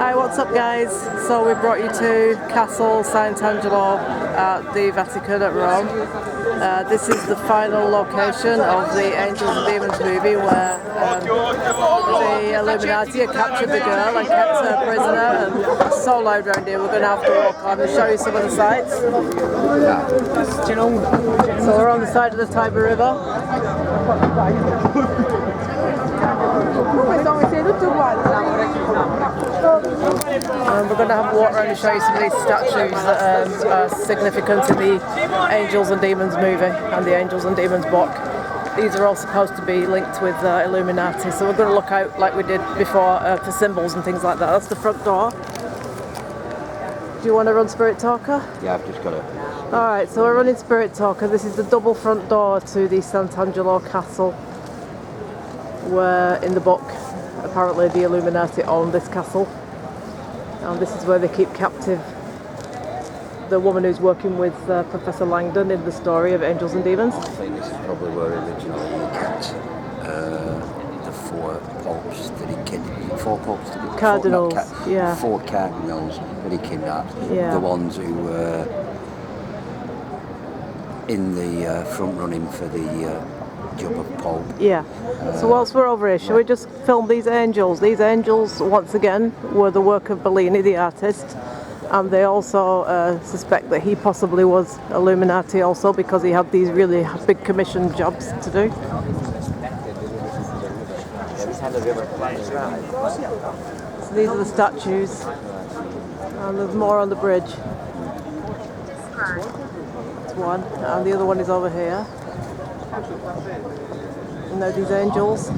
Hi, what's up guys? So we brought you to Castle Sant'Angelo at the Vatican at Rome. This is the final location of the Angels and Demons movie where the Illuminati had captured the girl and kept her prisoner, and it's so loud around here we're going to have to walk on and show you some of the sights. So we're on the side of the Tiber River. And we're going to have a walk around and show you some of these statues that are significant in the Angels and Demons movie and the Angels and Demons book. These are all supposed to be linked with Illuminati, so we're going to look out like we did before for symbols and things like that. That's the front door. Do you want to run Spirit Talker? Yeah, I've just got it. Alright, so we're running Spirit Talker. This is the double front door to the Sant'Angelo castle, where in the book apparently the Illuminati own this castle, and this is where they keep captive the woman who's working with Professor Langdon in the story of Angels and Demons. I think this is probably where originally you kept the four popes that he kidnapped. Four popes that he Cardinals, yeah. Four cardinals that he kidnapped. Yeah. The ones who were in the front running for the job of Pope. Yeah. So whilst we're over here, shall we just film these angels? These angels, once again, were the work of Bellini, the artist, and they also suspect that he possibly was Illuminati also, because he had these really big commission jobs to do. So these are the statues, and there's more on the bridge. That's one, and the other one is over here. And now these angels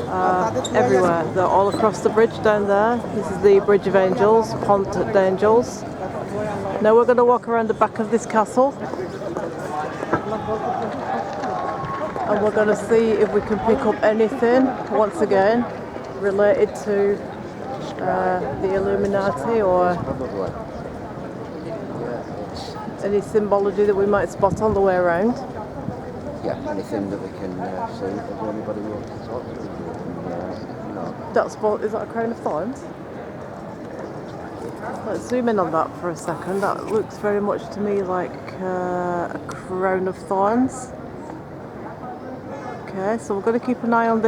are everywhere. They're all across the bridge down there. This is the Bridge of Angels, Pont d'Angels. Now we're going to walk around the back of this castle, and we're going to see if we can pick up anything, once again, related to the Illuminati, or any symbology that we might spot on the way around. Yeah, anything that we can see. Is there anybody who wants to talk to? Is that a crown of thorns? Let's zoom in on that for a second. That looks very much to me like a crown of thorns. Okay, so we're going to keep an eye on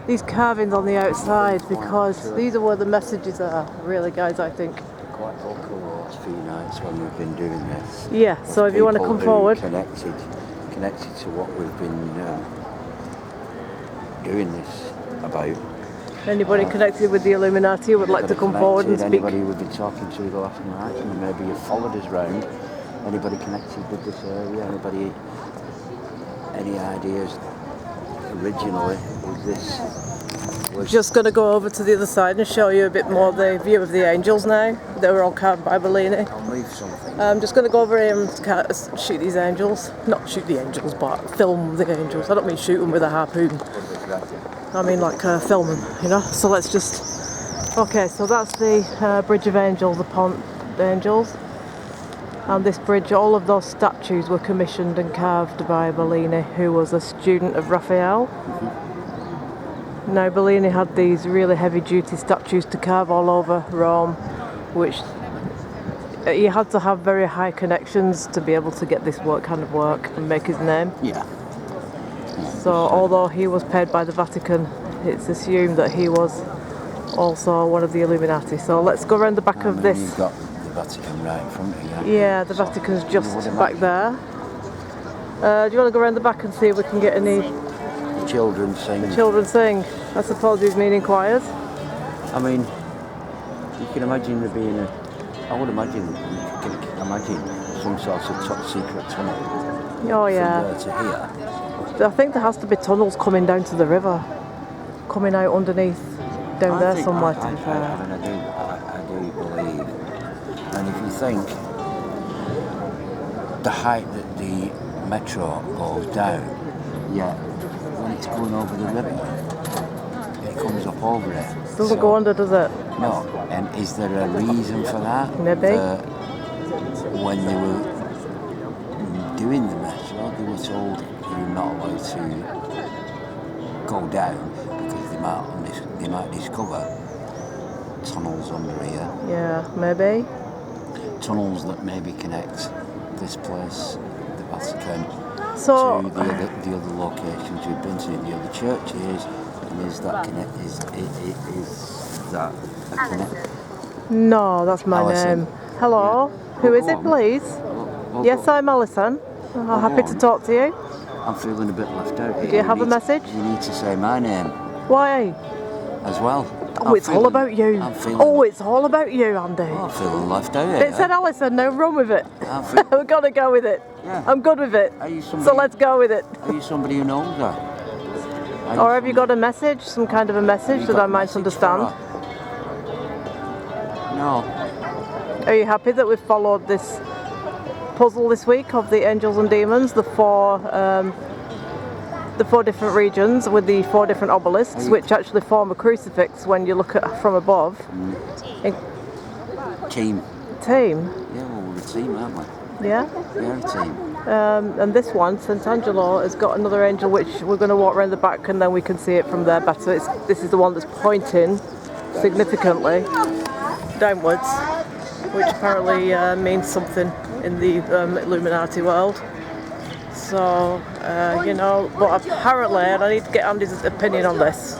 these carvings on the outside, because these are where the messages are, really, guys, I think. Quite vocal last few nights when we've been doing this. Yeah, so if you want to come forward. Connected to what we've been doing this about. Anybody connected with the Illuminati would like to come forward and speak. Anybody we've been talking to the last night, and maybe you've followed us round. Anybody connected with this area? Anybody? Any ideas originally with this? Just going to go over to the other side and show you a bit more the view of the angels now. They were all carved by Bellini. I'll move something. I'm just going to go over here and shoot these angels. Not shoot the angels, but film the angels. I don't mean shoot them with a harpoon. I mean like film them, you know. So let's just... Okay, so that's the Bridge of Angels, the Pont d'Angels. And this bridge, all of those statues were commissioned and carved by Bellini, who was a student of Raphael. Now Bellini had these really heavy duty statues to carve all over Rome, which he had to have very high connections to be able to get this kind of work and make his name. Yeah. So although he was paid by the Vatican, it's assumed that he was also one of the Illuminati. So let's go around the back of this. You've got the Vatican right in front of you. Yeah, the Vatican's just back there. Do you want to go around the back and see if we can get any... Children sing. Children sing. I suppose these meaning choirs. I mean, you can imagine there being I would imagine you can imagine some sort of top secret tunnel. Oh yeah. From there to here. I think there has to be tunnels coming down to the river, coming out underneath, down there somewhere. To be fair. I do believe. And if you think the height that the metro goes down, yeah. When it's going over the river, it comes up over it. Doesn't go under, does it? No. And is there a reason for that? Maybe. When they were doing the metro, they were told you're not allowed to go down because they might discover tunnels under here. Yeah, maybe. Tunnels that maybe connect this place, the Vatican, So, to the other locations we've been to, the other churches, and is that that a connect? no, that's my Alison. name. Hello, Yeah. who Oh, is go it, on. please? Oh, Yes, go- I'm Alison. go Happy to on. talk to you. I'm feeling a bit left out here. Do you have a need message? You need to say my name Why? as well. Oh, it's all about you. I'm feeling. Oh, it's all about you, Andy. I'm feeling left out here. It said Alison, no, run with it. I'm feeling, We're gonna go with it. Yeah. I'm good with it. Are you So somebody? let's go with it. Are you somebody who knows her? Or have you got a message, some kind of a message that I might understand? No. Are you happy that we've followed this puzzle this week of the angels and demons, the four different regions with the 4 different obelisks, which actually form a crucifix when you look at from above? Team. Team. Yeah, well, we're a team, aren't we? Yeah. We're a team. And this one, St. Angelo, has got another angel which we're going to walk around the back and then we can see it from there better. This is the one that's pointing significantly downwards, which apparently means something in the Illuminati world. So, but apparently, and I need to get Andy's opinion on this,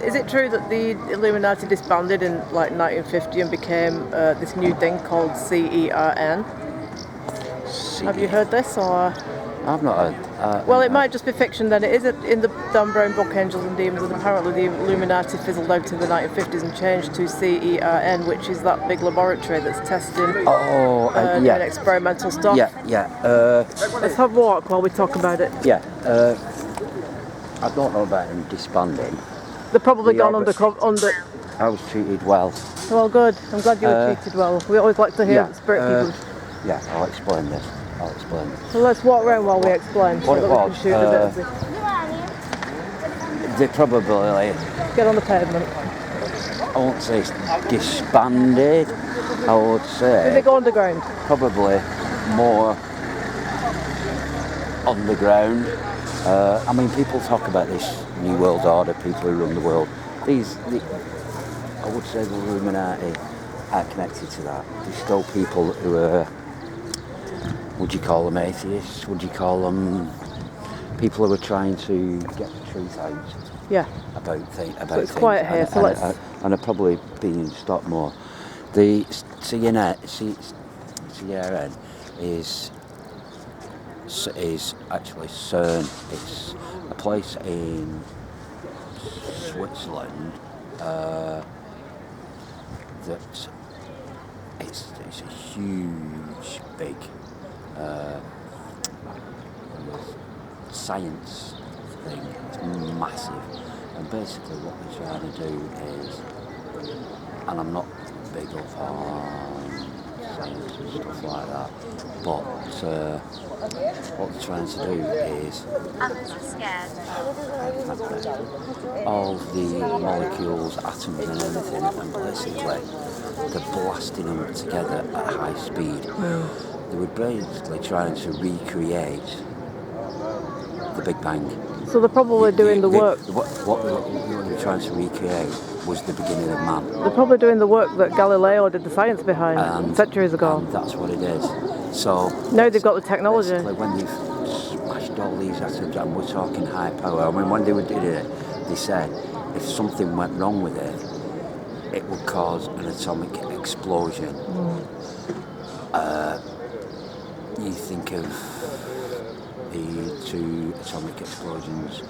is it true that the Illuminati disbanded in like 1950 and became this new thing called CERN? Have you heard this, or? I've not heard. Well, it might just be fiction then. It is in the Dan Brown book Angels and Demons, and apparently the Illuminati fizzled out in the 1950s and changed to CERN, which is that big laboratory that's testing doing experimental stuff. Yeah. Let's have a walk while we talk about it. Yeah. I don't know about him disbanding. They've probably Yeah, gone but- under. I was treated well. Well, good. I'm glad you were treated well. We always like to hear spirit people. Yeah, I'll explain this. So let's walk around while we explain, so What it that we was, can shoot a bit of this. They probably, Get on the pavement. I won't say disbanded, I would Did say they go underground? probably more underground. I mean, people talk about this New World Order, people who run the world. I would say the Illuminati are connected to that. There's still people who are, would you call them atheists? Would you call them people who are trying to get the truth out? Yeah. About things. So it's quiet here, so let's... And are probably being stopped more. The CRN is actually CERN. It's a place in Switzerland that it's a huge, big science thing. It's massive, and basically what they're trying to do is, and I'm not big up on science and stuff like that, but what they're trying to do is all the molecules, atoms and everything, and basically they're blasting them together at high speed. They were basically trying to recreate the Big Bang. So they're probably doing the work. What they were trying to recreate was the beginning of man. They're probably doing the work that Galileo did the science behind centuries ago. And that's what it is. So now they've got the technology. Basically, when they've smashed all these atoms, and we're talking high power. I mean, when they did it, they said if something went wrong with it, it would cause an atomic explosion. You think of the 2 atomic explosions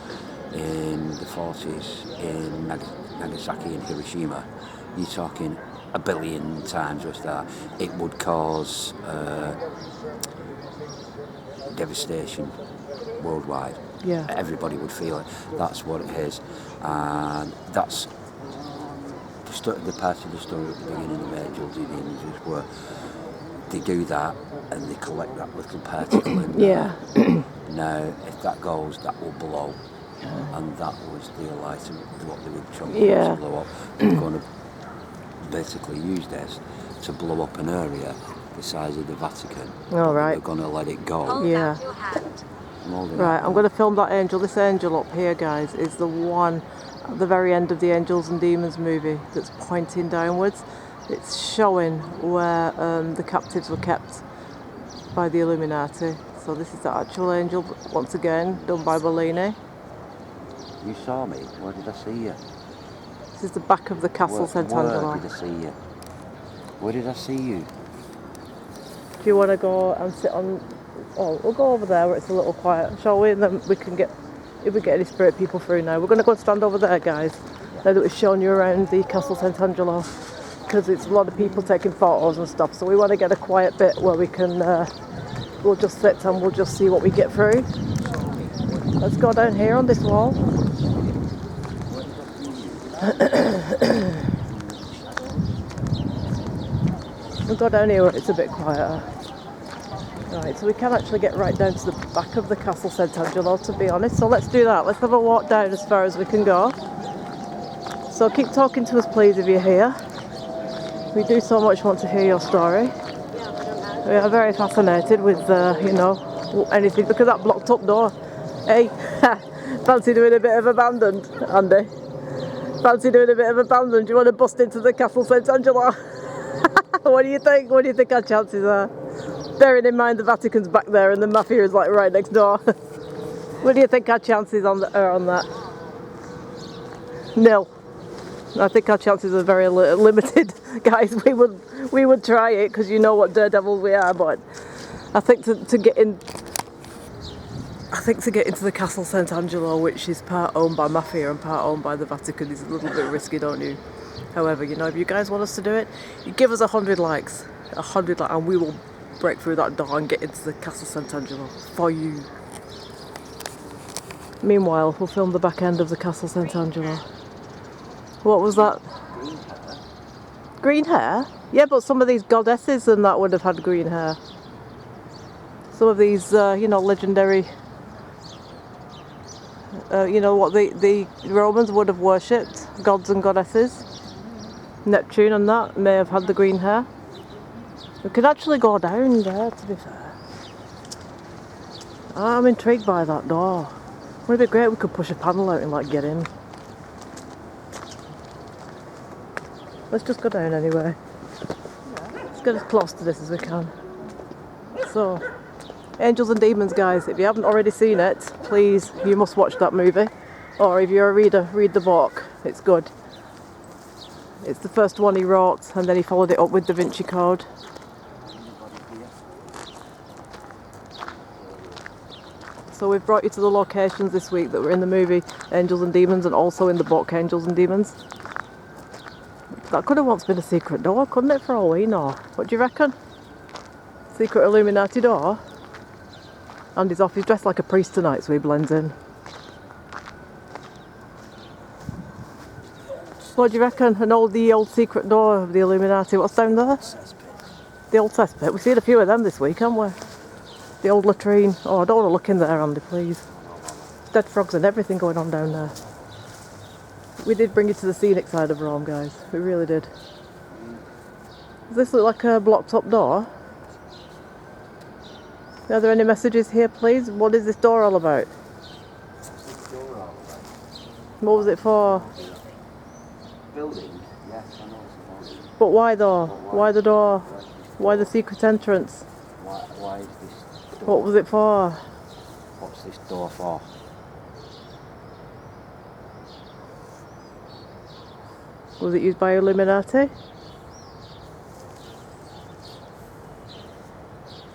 in the 40s in Nagasaki and Hiroshima. You're talking 1 billion times with that. It would cause devastation worldwide. Yeah. Everybody would feel it. That's what it is. And that's the part of the story at the beginning of Angels and Demons, where they do that and they collect that little particle in there. Yeah. Now, if that goes, that will blow. And that was the light of what they were trying to blow up. They're going to basically use this to blow up an area the size of the Vatican. All right. They're going to let it go. Yeah. Right, I'm going to film that angel. This angel up here, guys, is the one at the very end of the Angels and Demons movie that's pointing downwards. It's showing where the captives were kept by the Illuminati. So this is the actual angel, once again, done by Bellini. You saw me? Where did I see you? This is the back of the Castle Sant'Angelo. Where did I see you? Where did I see you? Do you want to go and sit on... Oh, we'll go over there where it's a little quiet, shall we? And then we can get... If we get any spirit people through now. We're going to go and stand over there, guys. Now that we've shown you around the Castle Sant'Angelo. Because it's a lot of people taking photos and stuff. So we want to get a quiet bit where we can... we'll just sit and we'll just see what we get through. Let's go down here on this wall. We'll go down here where it's a bit quieter. Right, so we can actually get right down to the back of the Castle Sant'Angelo, to be honest. So let's do that. Let's have a walk down as far as we can go. So keep talking to us, please, if you're here. We do so much want to hear your story. We are very fascinated with, you know, anything, because that blocked up door. Hey, fancy doing a bit of abandoned, Andy? Fancy doing a bit of abandoned? Do you want to bust into the Castle Sant'Angelo? What do you think? What do you think our chances are? Bearing in mind the Vatican's back there and the Mafia is like right next door. What do you think our chances are on that? Nil. I think our chances are very limited, guys. We would try it because you know what daredevils we are, but I think to get into the Castle Sant'Angelo, which is part owned by Mafia and part owned by the Vatican, is a little bit risky, don't you? However, you know, if you guys want us to do it, you give us 100 likes, and we will break through that door and get into the Castle Sant'Angelo for you. Meanwhile, we'll film the back end of the Castle Sant'Angelo. What was that? Green hair? Yeah, but some of these goddesses and that would have had green hair. Some of these, you know, legendary, you know, what the Romans would have worshipped, gods and goddesses. Neptune and that may have had the green hair. We could actually go down there, to be fair. I'm intrigued by that door. Would it be great if we could push a panel out and like get in? Let's just go down anyway. Let's get as close to this as we can. So, Angels and Demons, guys, if you haven't already seen it, please, you must watch that movie. Or if you're a reader, read the book. It's good. It's the first one he wrote, and then he followed it up with Da Vinci Code. So we've brought you to the locations this week that were in the movie Angels and Demons and also in the book Angels and Demons. That could have once been a secret door, couldn't it, for all we know? What do you reckon? Secret Illuminati door? Andy's off, he's dressed like a priest tonight, so he blends in. What do you reckon? The old secret door of the Illuminati. What's down there? The old cesspit. We've seen a few of them this week, haven't we? The old latrine. Oh, I don't want to look in there, Andy, please. Dead frogs and everything going on down there. We did bring you to the scenic side of Rome, guys. We really did. Does this look like a blocked up door? Are there any messages here, please? What is this door all about? What was it for? Building? Yes, I know it's a building. But why though? Why the door? Why the secret entrance? Why is this door? What was it for? What's this door for? Was it used by Illuminati?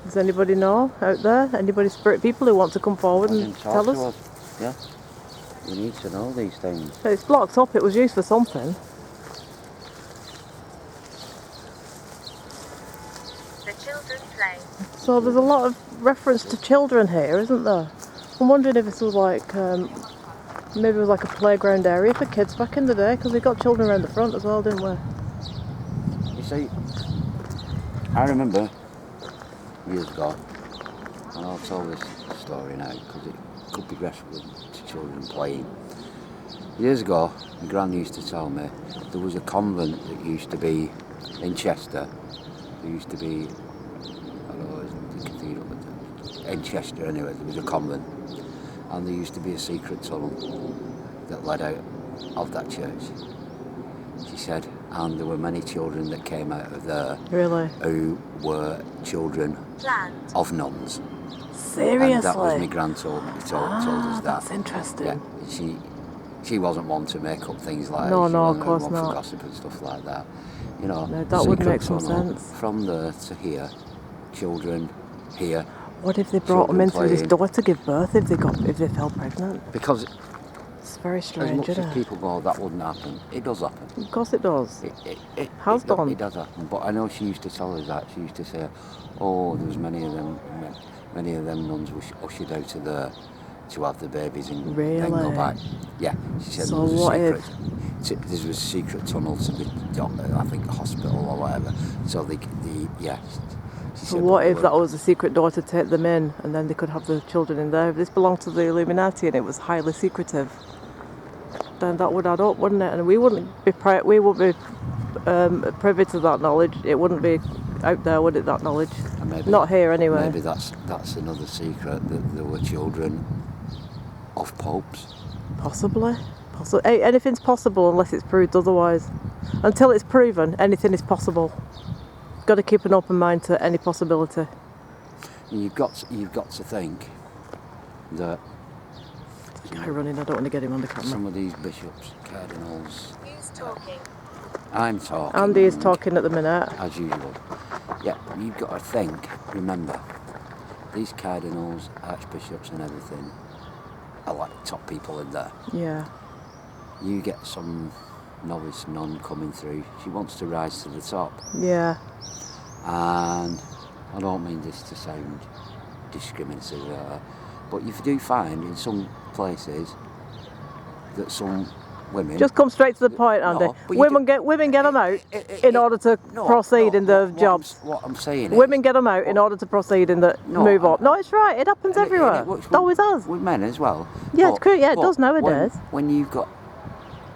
Does anybody know out there? Anybody spirit people who want to come forward and tell us? Yeah. We need to know these things. It's blocked up, it was used for something. The children play. So there's a lot of reference to children here, isn't there? I'm wondering if this was like, maybe it was like a playground area for kids back in the day, because we got children around the front as well, didn't we? You see, I remember years ago, and I'll tell this story now because it could be referable to children playing. Years ago, my gran used to tell me there was a convent that used to be in Chester. There used to be, I don't know, the cathedral, but in Chester anyway, there was a convent, and there used to be a secret tunnel that led out of that church. She said, and there were many children that came out of there Really? who were children Planned. of nuns. Seriously? And that was my grand told us that. That's interesting. Yeah, she wasn't one to make up things like No, she no, wasn't of course one not. for gossip and stuff like that. You know, No, that would secret make some tunnel sense. From there to here, children here. What if they brought them children in through this playing. door to give birth if they fell pregnant? Because It's very as strange, much isn't as it? people go, that wouldn't happen. It does happen. Of course it does. Has done. It does happen. But I know she used to tell us that. She used to say, oh, there was many of them nuns were ushered out of there to have the babies and then go Really? back. Yeah, she said So there was what a secret. There was a secret tunnel to the I think hospital or whatever. So yeah. She So said, what but if that was a secret door to take them in and then they could have the children in there? If this belonged to the Illuminati and it was highly secretive, then that would add up, wouldn't it? And we wouldn't be privy to that knowledge. It wouldn't be out there, would it, that knowledge? And maybe, Not here anyway. Maybe that's another secret, that there were children of popes. Possibly. Hey, anything's possible unless it's proved otherwise. Until it's proven, anything is possible. Got to keep an open mind to any possibility. And you've got to think that Guy running, I don't want to get him on the camera. some of these bishops, cardinals. Who's talking? I'm talking. Andy is talking at the minute. As usual. Yeah, you've got to think, remember, these cardinals, archbishops and everything are like top people in there. Yeah. You get some novice nun coming through, she wants to rise to the top. Yeah. And I don't mean this to sound discriminative, but you do find in some places that some women... Just come straight to the point, Andy. No, but women get them out in order to proceed in their jobs. What I'm saying Women is, get them out in order to proceed in the move up. No, it's right. It happens and everywhere. it works It always has. with men as well. Yeah, it's true. Yeah, it does nowadays. When you've got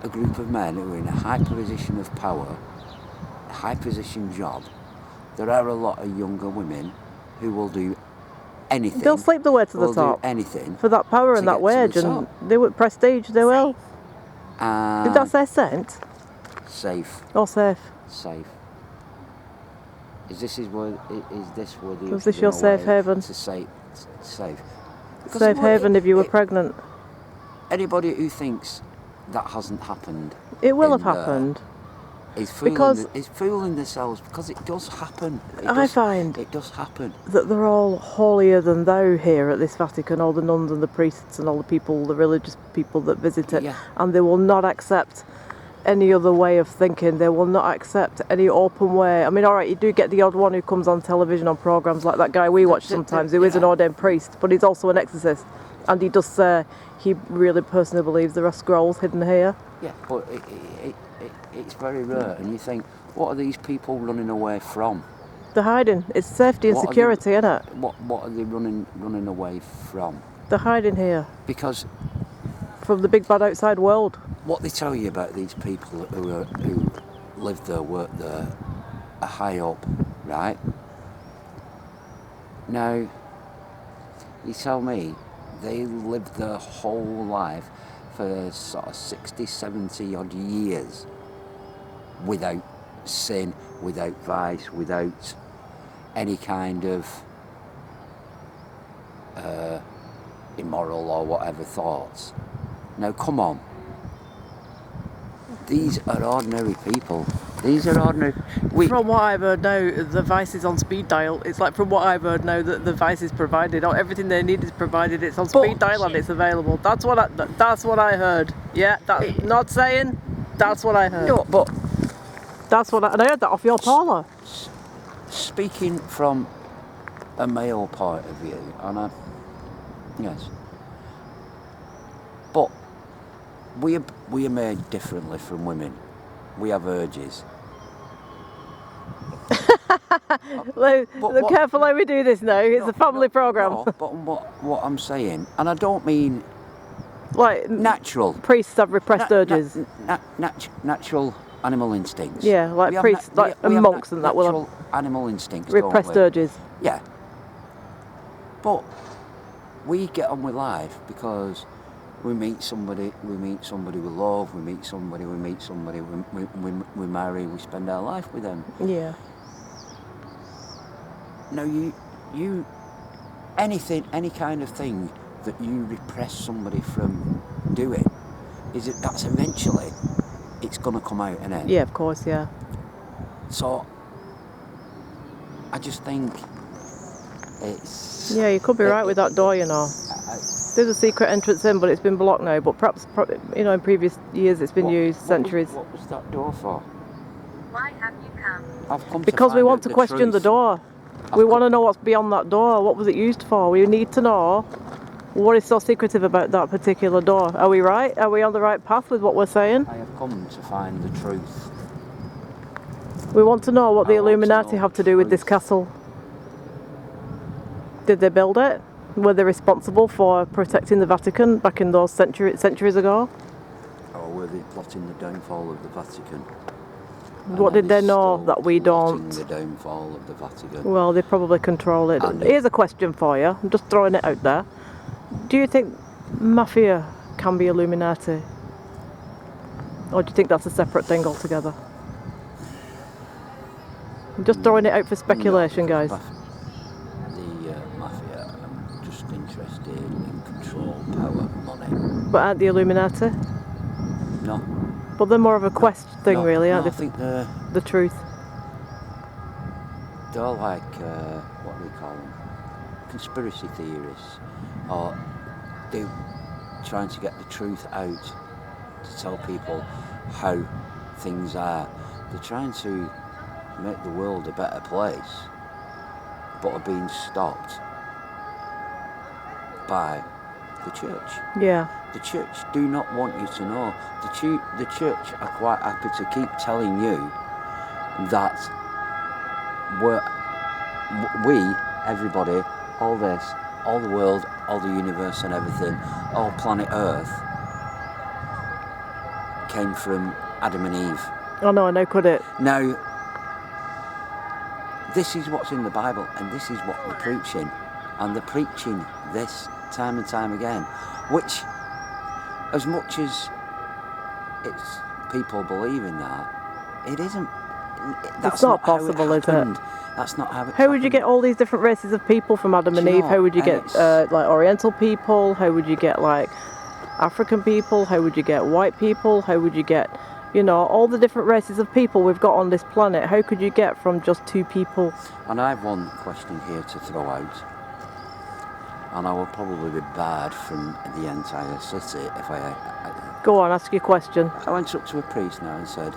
a group of men who are in a high position of power, a high position job, there are a lot of younger women who will do anything. They'll sleep the way to the top. Do anything for that power to and that get to wage, the and top. they would prestige. They will. Did that say saint safe? or safe? Safe. Is this where the? Was this your safe haven? To safe. Because Safe haven if you were pregnant. Anybody who thinks that hasn't happened, It will have happened. Is fooling themselves, because it does happen. I find it does happen. That they're all holier than thou here at this Vatican, all the nuns and the priests and all the people, the religious people that visit it, and they will not accept any other way of thinking. They will not accept any open way. I mean, all right, you do get the odd one who comes on television on programmes like that guy we watch sometimes, who is an ordained priest, but he's also an exorcist, and he does say he really personally believes there are scrolls hidden here. Yeah, but it's very rare, and you think, what are these people running away from? They're hiding. It's safety and security, isn't it? What are they running away from? They're hiding here. Because from the big bad outside world. What they tell you about these people who live there, work there, are high up, right? Now, you tell me they lived their whole life for sort of 60, 70 odd years without sin, without vice, without any kind of immoral or whatever thoughts. Now, come on. These are ordinary people. These are ordinary... From what I've heard now, the vice is on speed dial. It's like, from what I've heard now, that the vice is provided. Or everything they need is provided. It's on speed dial and it's available. That's what I heard. Yeah, that's not saying. That's what I heard. No, but that's what and I heard that off your parlour. Speaking from a male point of view, and yes, but we are made differently from women. We have urges. Look careful how we do this now. It's a family programme. No, but what I'm saying, and I don't mean like natural. Priests have repressed urges. Natural animal instincts. Yeah, like priests, and monks and that will have animal instincts. Repressed urges. Yeah. But we get on with life because we meet somebody we love, we marry, we spend our life with them. Yeah. No, you any kind of thing that you repress somebody from doing, that's eventually it's gonna come out, innit? Yeah, of course, yeah. So I just think it's... Yeah, you could be right with that door, you know. There's a secret entrance in, but it's been blocked now. But perhaps in previous years it's been used, centuries. What was that door for? Why have you come? I've come Because we want to question the door. We want to know what's beyond that door. What was it used for? We need to know what is so secretive about that particular door. Are we right? Are we on the right path with what we're saying? I have come to find the truth. We want to know what the Illuminati have to do with this castle. Did they build it? Were they responsible for protecting the Vatican back in those centuries ago? Or were they plotting the downfall of the Vatican? What did they know that we don't? The downfall of the Vatican. Well, they probably control it. Here's a question for you. I'm just throwing it out there. Do you think mafia can be Illuminati? Or do you think that's a separate thing altogether? I'm just throwing it out for speculation, guys. The mafia, I'm just interested in control, power, money. But aren't the Illuminati? No. But they're more of a quest thing, really, aren't I they? think The truth. they're like, what do we call them? Conspiracy theorists. Or they're trying to get the truth out to tell people how things are. They're trying to make the world a better place, but are being stopped by the church. Yeah. The church do not want you to know. The church are quite happy to keep telling you that we, everybody, all this, all the world, all the universe and everything, all planet Earth came from Adam and Eve. Oh no, no, could it? Now, this is what's in the Bible, and this is what they're preaching, and they're preaching this time and time again, which, as much as it's people believe in that, it isn't. That's It's not possible, is it? That's not how it How would you get all these different races of people from Adam and Eve? How would you get like Oriental people? How would you get like African people? How would you get white people? How would you get, all the different races of people we've got on this planet? How could you get from just two people? And I have one question here to throw out, and I will probably be barred from the entire city if I Go on, ask your question. I went up to a priest now and said,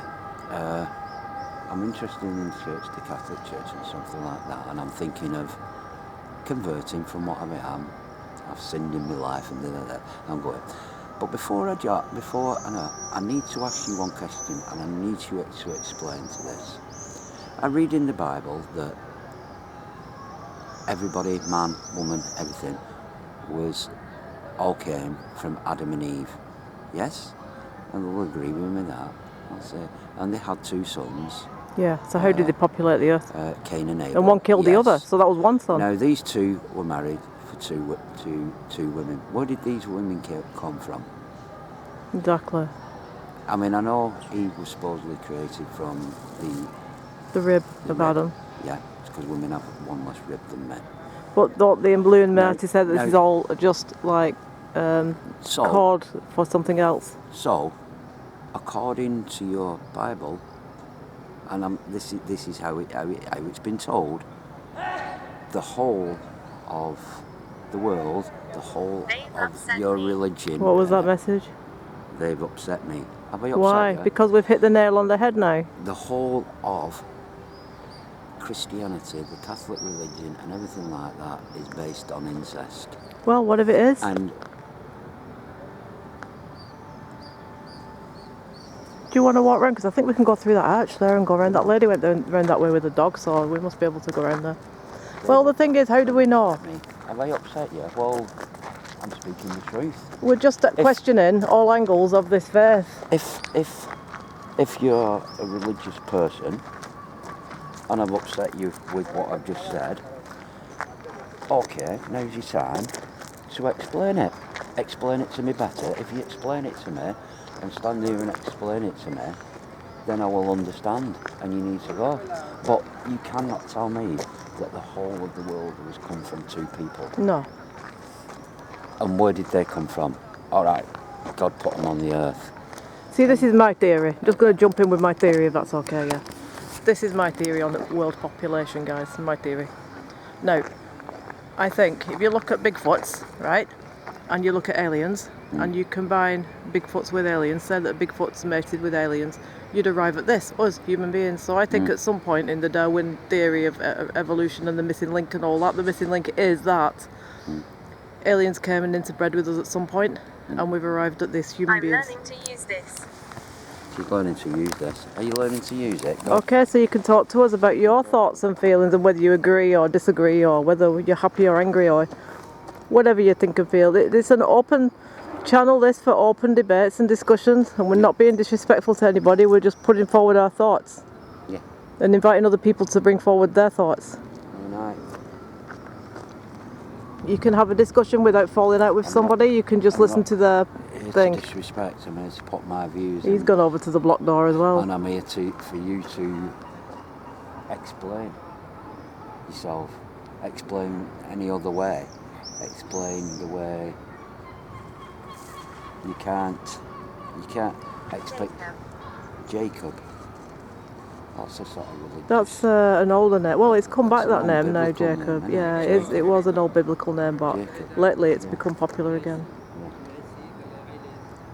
I'm interested in the church, the Catholic Church and something like that, and I'm thinking of converting from what I am. I've sinned in my life and that. I'm going. But before I need to ask you one question, and I need you to explain to this. I read in the Bible that everybody, man, woman, everything, all came from Adam and Eve. Yes? And they'll agree with me that. I'll say. And they had two sons. Yeah, so how did they populate the earth? Cain and Abel. And one killed the other, so that was one son. Now, these two were married for two women. Where did these women come from? Exactly. I mean, I know Eve was supposedly created from the rib of Adam. Yeah, it's because women have one less rib than men. But the Illuminati said that this is all just like code for something else. So, according to your Bible, and this is how it's been told, the whole of the world, the whole of your religion. What was that message? They've upset me. Have I upset Why? you? Because we've hit the nail on the head now. The whole of Christianity, the Catholic religion and everything like that is based on incest. Well, what if it is? And do you want to walk around? Because I think we can go through that arch there and go around. That lady went around that way with the dog, so we must be able to go around there. Well, the thing is, how do we know? Have I upset you? Well, I'm speaking the truth. We're just questioning all angles of this faith. If you're a religious person, and I've upset you with what I've just said, okay, now's your time to explain it. explain it to me better. If you explain it to me and stand there and explain it to me, then I will understand and you need to go. But you cannot tell me that the whole of the world has come from two people. No. And where did they come from? All right, God put them on the earth. See, this is my theory. Just going to jump in with my theory if that's okay, yeah. This is my theory on the world population, guys. My theory. Now, I think if you look at Bigfoots, right, and you look at aliens, and you combine Bigfoots with aliens, say that Bigfoot's mated with aliens, you'd arrive at this, us, human beings. So I think at some point in the Darwin theory of evolution and the missing link and all that, the missing link is that aliens came and interbred with us at some point, and we've arrived at this human beings. I'm learning to use this. She's learning to use this. Are you learning to use it? Go. Okay, so you can talk to us about your thoughts and feelings and whether you agree or disagree or whether you're happy or angry or whatever you think and feel. It's an open channel, this, for open debates and discussions, and we're not being disrespectful to anybody, we're just putting forward our thoughts. Yeah. And inviting other people to bring forward their thoughts. Right. You can have a discussion without falling out with somebody, you can just listen to their thing. To disrespect, I'm here to put my views He's in. gone over to the block door as well. And I'm here for you to explain yourself, explain any other way, explain the way you can't expect Jacob. That's a sort of religious. That's an older name. Well, it's come back, that an name old now, biblical Jacob. name, Yeah, isn't it was an old biblical name, but Jacob. lately it's become popular again.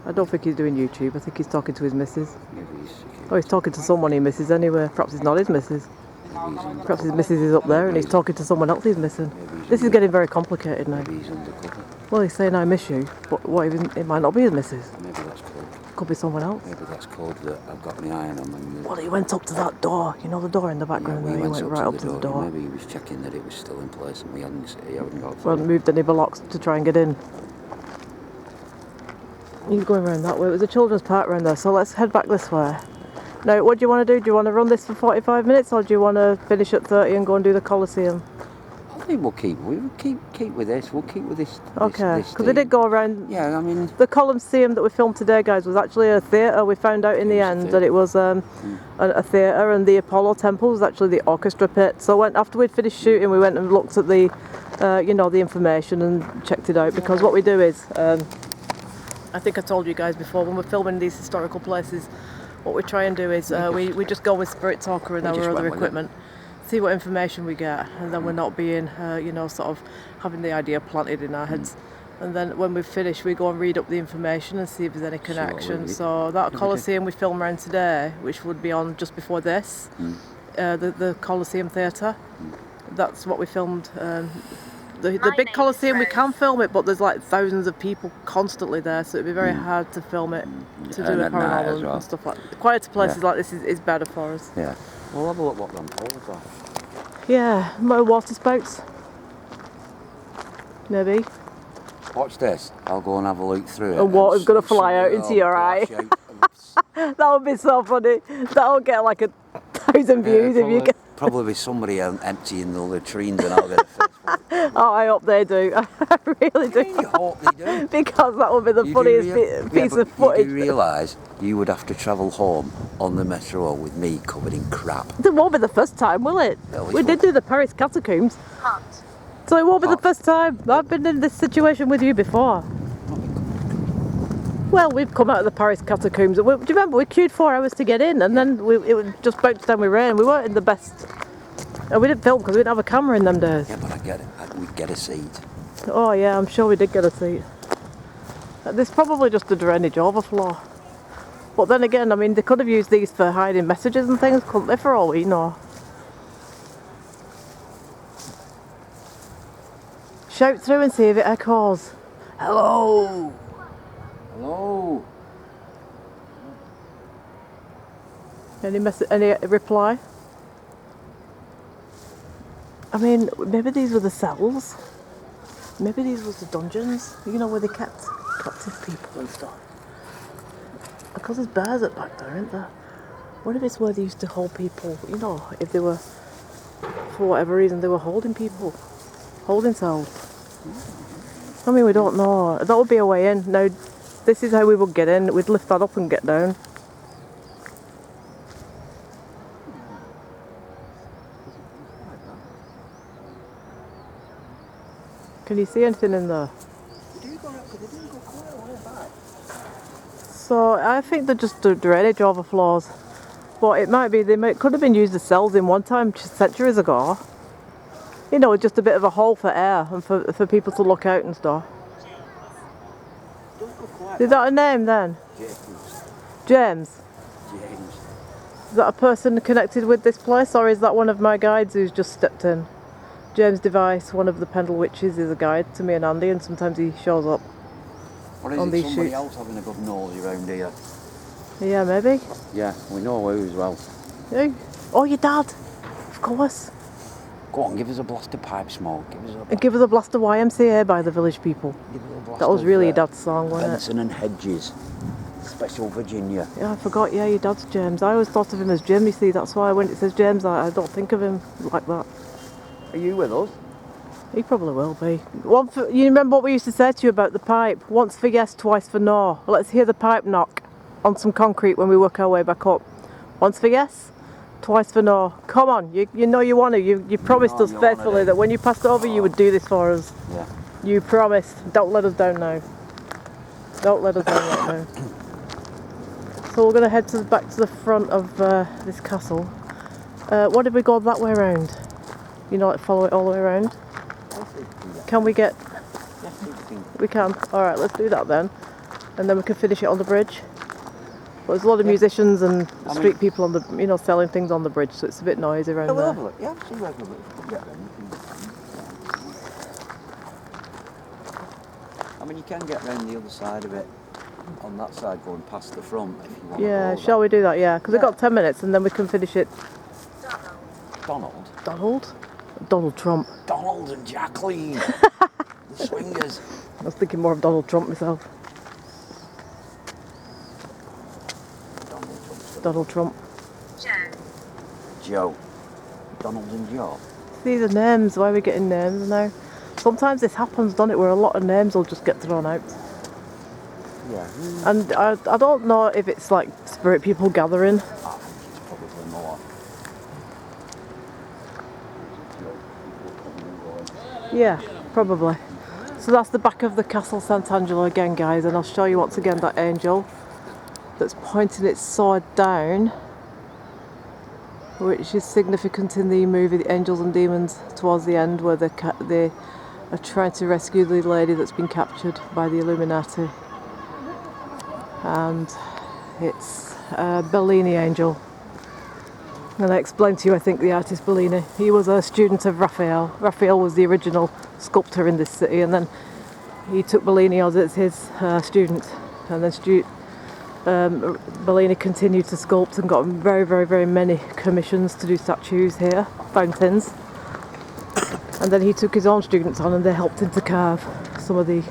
I don't think he's doing YouTube. I think he's talking to his missus. Maybe he's Oh, he's talking to someone he misses anyway. Perhaps it's not his missus. Perhaps his missus is up there and he's talking to someone else he's missing. This is getting very complicated now. Maybe he's undercover. Well, he's saying I miss you, but what if it might not be his missus? Maybe that's code. Could be someone else. Maybe that's code that I've got my eye on him. And Well, he went up to that door. You know the door in the background there? He went right up to the door. Maybe he was checking that it was still in place and he hadn't got Well, moved any blocks to try and get in. He's going around that way. It was a children's park around there, so let's head back this way. Now, what do you want to do? Do you want to run this for 45 minutes or do you want to finish at 30 and go and do the Colosseum? I think we'll keep with this. We'll keep with this. Okay, this because we did go around. Yeah, I mean. The Colosseum that we filmed today, guys, was actually a theatre. We found out in the end that it was a theatre, and the Apollo Temple was actually the orchestra pit. So after we'd finished shooting, we went and looked at the, the information and checked it out. Because what we do is, I think I told you guys before, when we're filming these historical places, what we try and do is we just go with Spirit Talker and our other equipment. See what information we get, and then we're not being, sort of having the idea planted in our heads. And then when we've finished, we go and read up the information and see if there's any connection. So that Colosseum we filmed around today, which would be on just before this, the Colosseum Theatre, that's what we filmed. The big Colosseum, we can film it, but there's like thousands of people constantly there, so it'd be very hard to film it, to do a paranormal and stuff like that. Quieter places like this is better for us. Yeah. We'll have a look what them poles are. Yeah, water spouts. Maybe. Watch this. I'll go and have a look through it. And water's going to fly out into your eye. That would be so funny. That'll get like 1,000 views if you get. Probably somebody emptying the latrines and I'll get a face. Oh, I hope they do. I really do. You hope they do. Because that would be the funniest piece of footage. You do realise you would have to travel home on the metro with me covered in crap. It won't be the first time, will it? We did do the Paris catacombs. Hot. So it won't be the first time. I've been in this situation with you before. Well, we've come out of the Paris catacombs. Do you remember we queued 4 hours to get in, and then it just bounced down with rain. We weren't in the best. And we didn't film because we didn't have a camera in them days. Yeah, but I get it. We'd get a seat. Oh yeah, I'm sure we did get a seat. There's probably just a drainage overflow. But then again, I mean, they could have used these for hiding messages and things, couldn't they, for all we know? Shout through and see if it echoes. Hello! Hello! Any reply? I mean, maybe these were the cells. Maybe these was the dungeons, you know, where they kept captive people and stuff. Because there's bears at back there, isn't there? What if it's where they used to hold people, you know, if they were, for whatever reason, they were holding people, holding cells. I mean, we don't know. That would be a way in. Now, this is how we would get in. We'd lift that up and get down. Can you see anything in there? So I think they're just the drainage overflows. But it might be, could have been used as cells in one time, centuries ago. You know, just a bit of a hole for air and for people to look out and stuff. Is that a name then? James. James. Is that a person connected with this place, or is that one of my guides who's just stepped in? James Device, one of the Pendle Witches, is a guide to me and Andy, and sometimes he shows up Or is on it these somebody shoots. else having a good nosy around here? Yeah, maybe. Yeah, we know who as well. Yeah. Oh, your dad, of course. Go on, give us a blast of pipe smoke. And give us a blast of YMCA by the Village People. Give us a blast That was of, really your dad's song, wasn't it? Benson and Hedges, Special Virginia. Yeah, I forgot. Yeah, your dad's James. I always thought of him as Jim. You see, that's why when it says James, I don't think of him like that. Are you with us? He probably will be. You remember what we used to say to you about the pipe? Once for yes, twice for no. Let's hear the pipe knock on some concrete when we work our way back up. Once for yes, twice for no. Come on, you know you want to. You promised us faithfully that when you passed over you would do this for us. Yeah. You promised. Don't let us down now. Don't let us down right now. So we're going to head back to the front of this castle. What if we go that way around? You know, like follow it all the way around? Can we get... We can. Alright, let's do that then. And then we can finish it on the bridge. But there's a lot of musicians and street people on the, you know, selling things on the bridge, so it's a bit noisy around there. Have a look. Yeah, see where we get them. I mean, you can get round the other side of it, on that side, going past the front if you want. Yeah, shall we do that? Yeah, because we've got 10 minutes and then we can finish it. Donald? Donald? Donald Trump. Donald and Jacqueline, the swingers. I was thinking more of Donald Trump myself. Donald Trump. Joe. Donald and Joe. These are names. Why are we getting names now? Sometimes this happens, doesn't it, where a lot of names will just get thrown out. Yeah. And I don't know if it's like spirit people gathering. I think it's probably more. Yeah, probably. So that's the back of the Castle Sant'Angelo again, guys, and I'll show you once again that angel that's pointing its sword down, which is significant in the movie The Angels and Demons towards the end, where they are trying to rescue the lady that's been captured by the Illuminati. And it's a Bellini angel. And I explained to you, I think, the artist Bellini. He was a student of Raphael. Raphael was the original sculptor in this city, and then he took Bellini as his student. And then Bellini continued to sculpt and got very, very, very many commissions to do statues here, fountains. And then he took his own students on and they helped him to carve some of the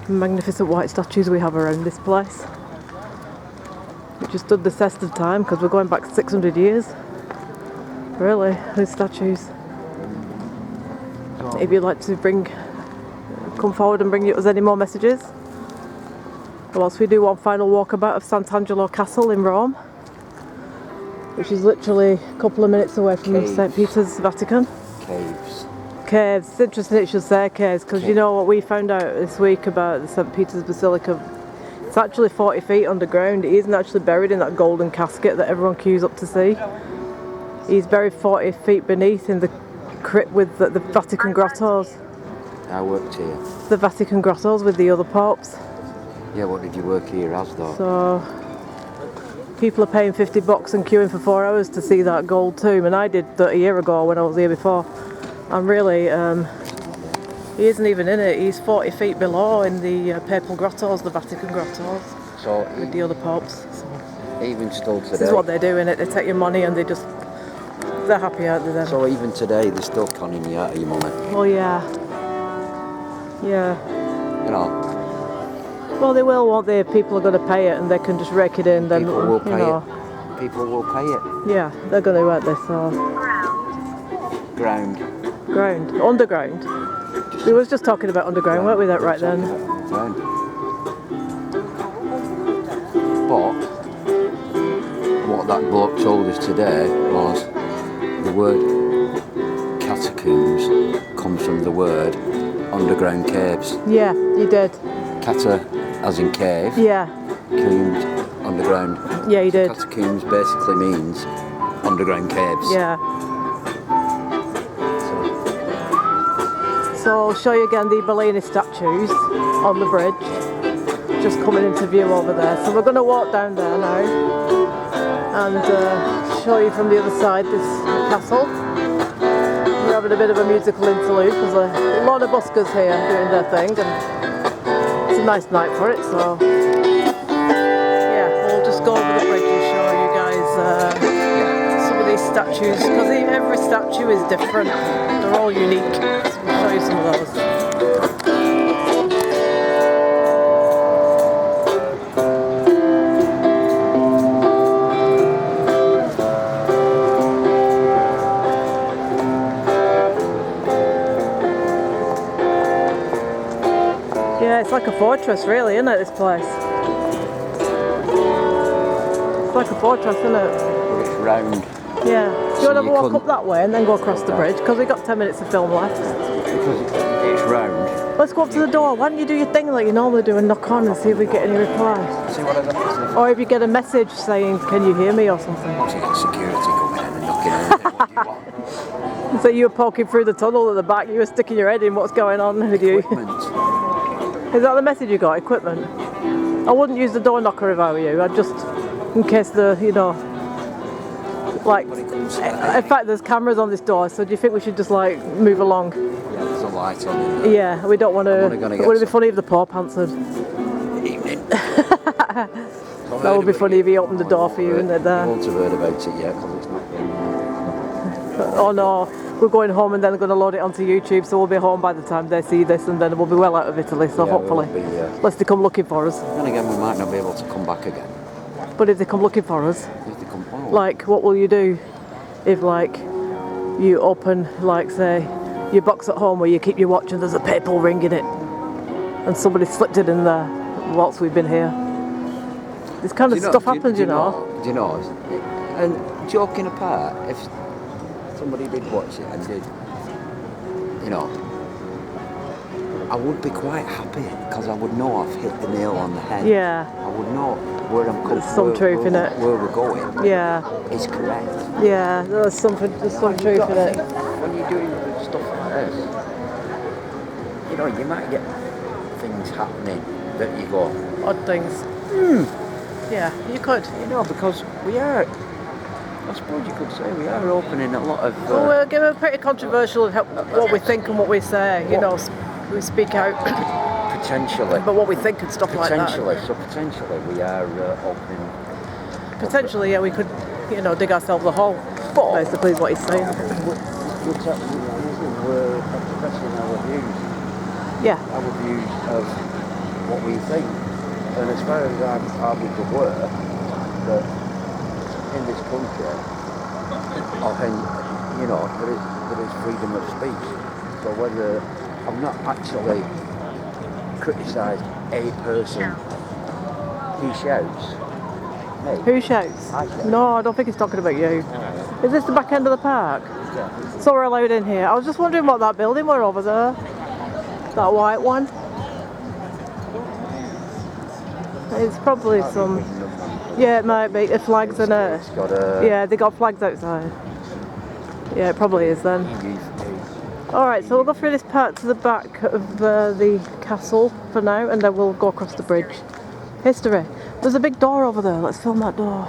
magnificent white statues we have around this place, which has stood the test of time because we're going back 600 years. Really, these statues. If you'd like to come forward and bring us any more messages. Whilst we do one final walkabout of Sant'Angelo Castle in Rome, which is literally a couple of minutes away from St. Peter's Vatican. Caves. Caves. It's interesting it should say caves, because you know what we found out this week about the St. Peter's Basilica? It's actually 40 feet underground. He isn't actually buried in that golden casket that everyone queues up to see. He's buried 40 feet beneath in the crypt with the Vatican grottos. I worked here. The Vatican grottos with the other popes. Yeah, what did you work here as though? So people are paying $50 and queuing for 4 hours to see that gold tomb, and I did 30 years ago when I was here before. And really, he isn't even in it. He's 40 feet below in the papal grottos, the Vatican grottos, So with the other popes. So even still today. this is what they do in it. They take your money and they're happy out there then. So even today, they're still conning you out of your money. Oh yeah, yeah. You know. Well, they will, won't they? People are going to pay it, and they can just rake it in. Then People will pay you know. it. People will pay it. Yeah, they're going to, won't they? So Ground. underground. Just We was just talking about underground, weren't we, that right then? But what that bloke told us today was the word catacombs comes from the word underground caves. Yeah, you did. Cata as in cave. Yeah. Combs, underground. Yeah, you did. Catacombs basically means underground caves. Yeah. So I'll show you again the Bellini statues on the bridge, just coming into view over there. So we're going to walk down there now and show you from the other side this castle. We're having a bit of a musical interlude because a lot of buskers here doing their thing, and it's a nice night for it. So yeah, we'll just go over the bridge and show you guys some of these statues, because every statue is different. They're all unique. I'll show you some of those. Yeah, it's like a fortress really, isn't it, this place? It's like a fortress, isn't it? It's round. Yeah. Do you want to walk up that way and then go across the bridge? Because we've got 10 minutes of film left. Because it's round. Let's go up to the door. Why don't you do your thing like you normally do and knock on and see if we get any reply? See what I got. Or if you get a message saying, can you hear me or something? What's it? Security coming in and knocking on. What do you want? So you were poking through the tunnel at the back, you were sticking your head in, what's going on with you? Equipment. Is that the message you got? Equipment? I wouldn't use the door knocker if I were you. I'd just, in case the, you know, like, in fact there's cameras on this door, so do you think we should just like move along? Yeah, there's a light on it. Yeah, we don't want to, it would be funny if the Pope answered. Evening. That would be funny if he opened the door for you and they're there. I won't have heard about it yet because it's not been... Oh no, we're going home and then they're going to load it onto YouTube, so we'll be home by the time they see this, and then we'll be well out of Italy, so Yeah, hopefully. we won't be, Unless they come looking for us. Then again, we might not be able to come back again. But if they come looking for us, If they come home. like what will you do if like you open, like say, your box at home where you keep your watch and there's a PayPal ring in it and somebody slipped it in there whilst we've been here? This kind of stuff happens, you know. Do you know? And joking apart, if somebody did watch it and did, you know, I would be quite happy because I would know I've hit the nail on the head. Yeah. I would know where I'm coming There's some truth in it. Where we're going. Yeah. Is correct. Yeah, there's some truth in it. When you're doing stuff like this, you know, you might get things happening that you go, Odd things. Yeah, you could. you know, because we are, I suppose you could say we are opening a lot of... Well, we're pretty controversial in what we think and what we say, you know, we speak out potentially. about what we think and stuff like that. Potentially we are opening... Potentially, yeah, we could, you know, dig ourselves a hole, basically is what he's saying. We're expressing our views. Yeah. Our views of what we think. And as far as I'm aware, that in this country, you know, there is freedom of speech. So whether I'm not actually criticised a person, he shouts. Me. Who shouts? I shout. No, I don't think he's talking about you. Is this the back end of the park? Yeah. So we're allowed in here. I was just wondering what that building were over there. That white one. It's probably some... Yeah, it might be. The flags in it. It's got a... Yeah, they got flags outside. Yeah, it probably is then. Alright, so we'll go through this part to the back of the castle for now, and then we'll go across the bridge. History. There's a big door over there. Let's film that door.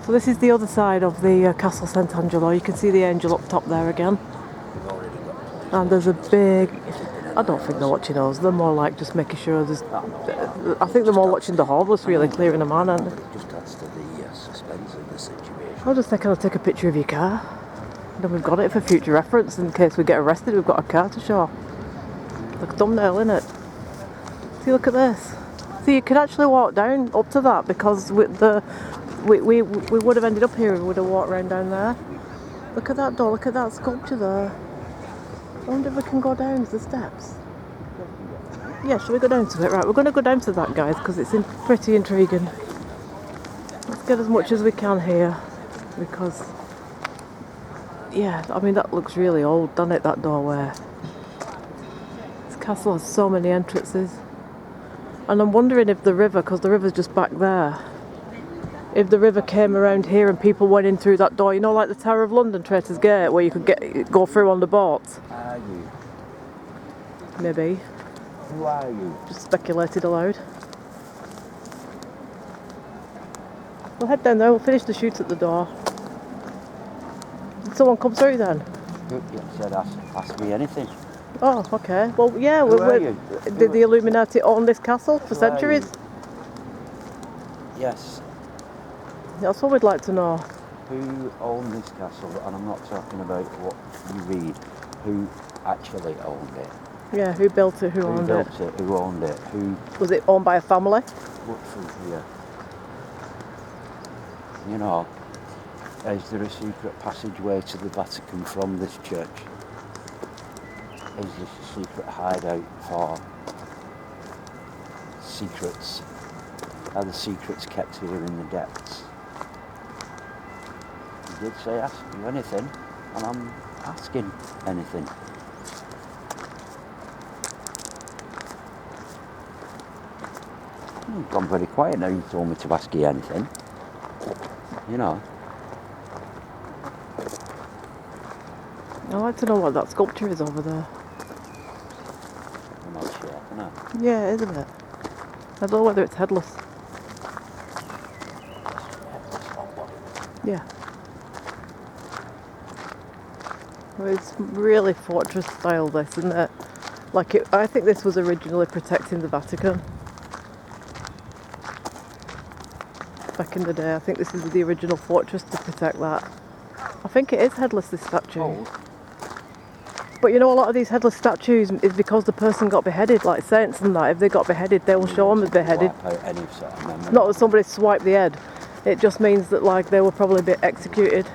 So this is the other side of the Castle Sant'Angelo. You can see the angel up top there again. And there's a big... I don't think they're watching us. They're more like just making sure there's... I think they're more watching the homeless, really, clearing them on. And just adds to the suspense of the situation. I'll just think I'll take a picture of your car. And then we've got it for future reference. In case we get arrested, we've got a car to show. Like a thumbnail, innit? See, look at this. See, you can actually walk down up to that because with the... We would have ended up here if we would have walked around down there. Look at that door, look at that sculpture there. I wonder if we can go down the steps. Yeah, shall we go down to it? Right, we're going to go down to that, guys, because it's pretty intriguing. Let's get as much as we can here, because, yeah, I mean, that looks really old, doesn't it, that doorway? This castle has so many entrances. And I'm wondering if the river, because the river's just back there, if the river came around here and people went in through that door, you know, like the Tower of London, Traitors Gate, where you could go through on the boat. Are you? Maybe. Who are you? Just speculated aloud. We'll head down there, we'll finish the shoot at the door. Did someone come through then? You said ask me anything. Oh, okay. Well, yeah, Who are you? Did the Illuminati own this castle for centuries? Yes. That's what we'd like to know. Who owned this castle? And I'm not talking about what you read. Who actually owned it? Yeah, who built it, who owned it? Who built it? Who owned it? Who... Was it owned by a family? What's through here? You know, is there a secret passageway to the Vatican from this church? Is this a secret hideout for secrets? Are the secrets kept here in the depths? You did say ask you anything, and I'm asking anything. You've gone very quiet now. You told me to ask you anything. You know. I'd like to know what that sculpture is over there. I'm not sure, can I? Yeah, isn't it? I don't know whether it's headless. Yeah. Well, it's really fortress style, this, isn't it? Like, I think this was originally protecting the Vatican. Back in the day, I think this is the original fortress to protect that. I think it is headless, this statue. Oh. But you know, a lot of these headless statues is because the person got beheaded, like saints and that. If they got beheaded, they will show them as beheaded. Not that somebody swiped the head. It just means that, like, they were probably executed.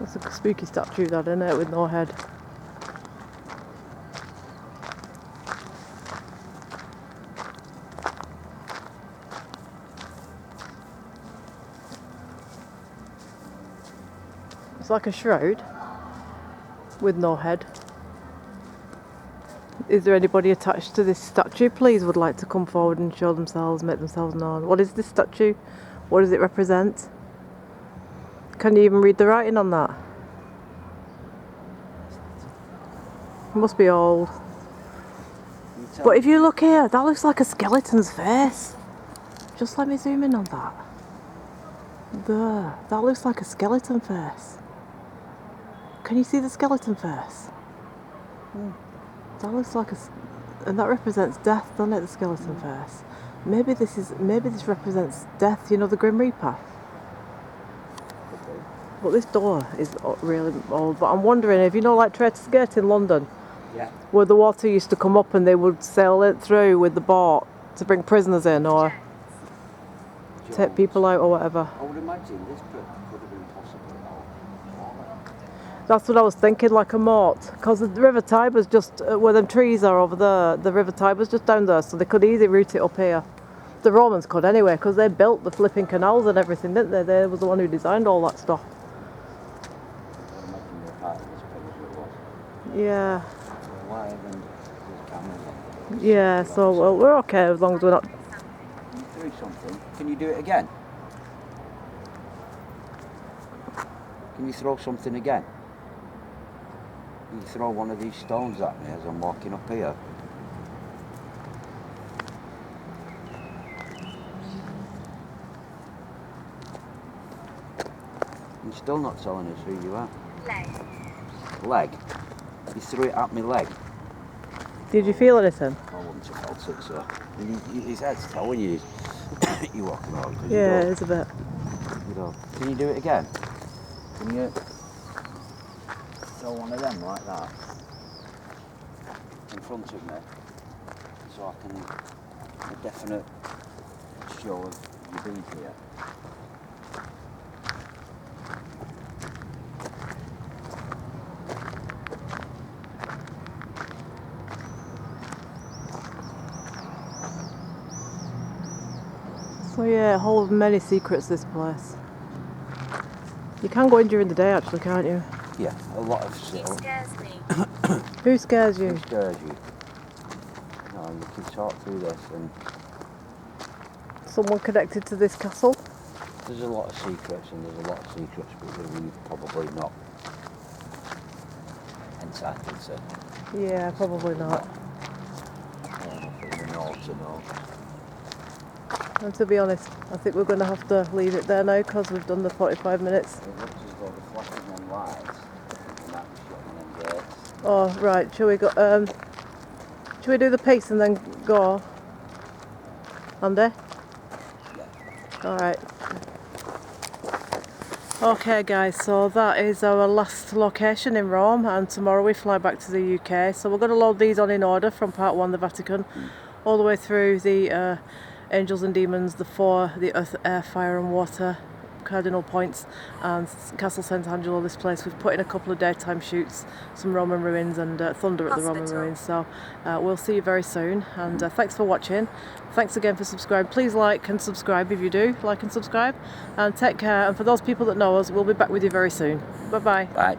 That's a spooky statue, that, isn't it, with no head. It's like a shroud with no head. Is there anybody attached to this statue, please, would like to come forward and show themselves, make themselves known? What is this statue? What does it represent? Can you even read the writing on that? It must be old. But if you look here, that looks like a skeleton's face. Just let me zoom in on that. There, that looks like a skeleton face. Can you see the skeleton face? That looks like and that represents death, doesn't it, the skeleton face? Maybe this represents death, you know, the Grim Reaper. But this door is really old. But I'm wondering if, you know, like Traitors Gate in London, where the water used to come up and they would sail it through with the boat to bring prisoners in or take people out or whatever. I would imagine this could have been possibly That's what I was thinking, like a moat. Because the River Tiber's just, where them trees are over there, the River Tiber's just down there, so they could easily route it up here. The Romans could anyway, because they built the flipping canals and everything, didn't they? They was the one who designed all that stuff. Yeah. Yeah, so well, we're okay as long as we're not... You threw something. Can you do it again? Can you throw something again? Can you throw one of these stones at me as I'm walking up here? You're still not telling us who you are. Leg? You threw it at my leg. Did you feel anything? I wouldn't have felt it, sir. His head's telling you you're walking around. Yeah, it's a bit. You know. Can you do it again? Can you throw one of them like that? in front of me, so I can a definite show of you being here. So yeah, it holds many secrets, this place. You can go in during the day actually, can't you? Yeah, a lot of He stuff. scares me. Who scares you? Who scares you? No, you can talk through this, and Someone connected to this castle? there's a lot of secrets, and there's a lot of secrets that we've probably not entitled to. Yeah, probably not. We know to know. And to be honest, I think we're going to have to leave it there now because we've done the 45 minutes. It looks as though the flashing them lights and that was shutting them gates. Oh, right, shall we go, shall we do the piece and then go? Andy? Yeah. Alright. Okay guys, so that is our last location in Rome, and tomorrow we fly back to the UK. So we're going to load these on in order from part 1, the Vatican, all the way through the Angels and Demons, the 4, the Earth, Air, Fire and Water cardinal points, and Castle Sant'Angelo, this place. We've put in a couple of daytime shoots, some Roman ruins and thunder at the Roman ruins. So we'll see you very soon, and thanks for watching. Thanks again for subscribing. Please like and subscribe if you do like and subscribe, and take care. And for those people that know us, we'll be back with you very soon. Bye bye. Bye.